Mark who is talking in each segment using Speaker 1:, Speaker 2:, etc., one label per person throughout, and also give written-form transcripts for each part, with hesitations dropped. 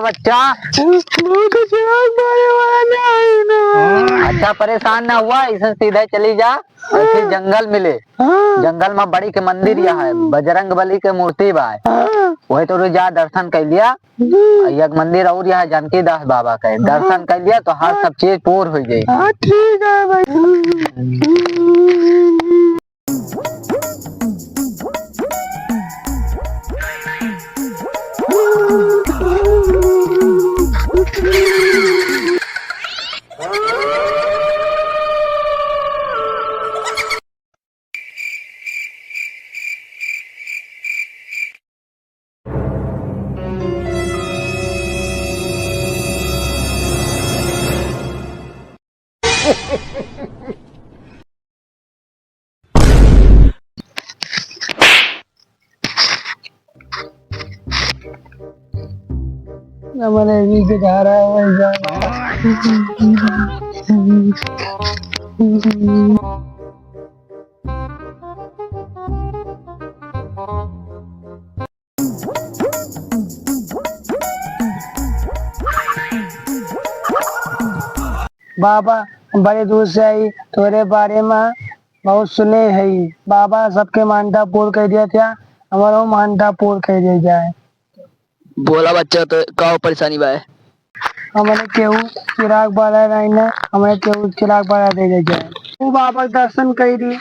Speaker 1: बच्चा? अच्छा परेशान ना हुआ, इसे सीधे चली जा और फिर जंगल मिले। जंगल में बड़ी के मंदिर यह है, बजरंग बली के मूर्ति बा, वही तो जा दर्शन कर लिया। एक मंदिर और यह जानकी दास बाबा का दर्शन कर लिया तो हर सब चीज पूर्ण हो जाए।
Speaker 2: ठीक है भाई। मैंने भी दिखा रहा है बाबा बड़े दूर से आई तोरे बारे में बहुत सुने है। बाबा सबके मानता पूर्ण कर दिया था, हमारा मानता पूर्ण कर दिया जाए।
Speaker 3: बोला बच्चा तो का परेशानी बा?
Speaker 2: हमारे केहू चिराग बाला नहीं ना, हमारे केहू चिराग बाला दे जाए। वो बाबा दर्शन कर दी।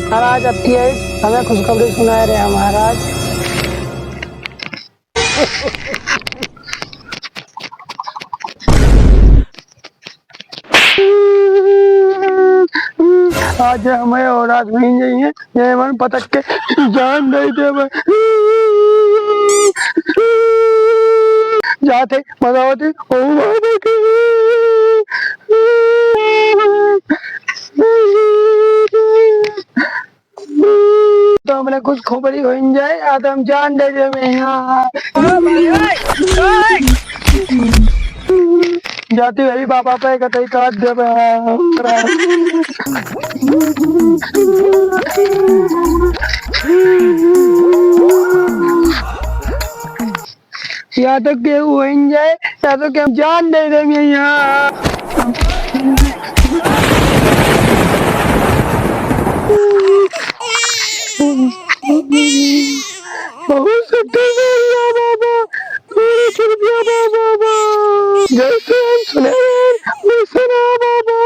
Speaker 2: महाराज अब की हमें खुशखबरी सुना रहे हैं महाराज। आज हमें और रात नहीं जाइए, ये मन पतक के जान नहीं दे जाते मजावती तो हमने कुछ खबरी हो जाए, आज हम जान दे दे जाती भाई बाबा पे कतई काट दे। या तो के हो जाए या तो हम जान दे देंगे यहाँ। बहुत शुक्रिया बाबा, बाबा जैसे हम सुने वैसे ना बाबा।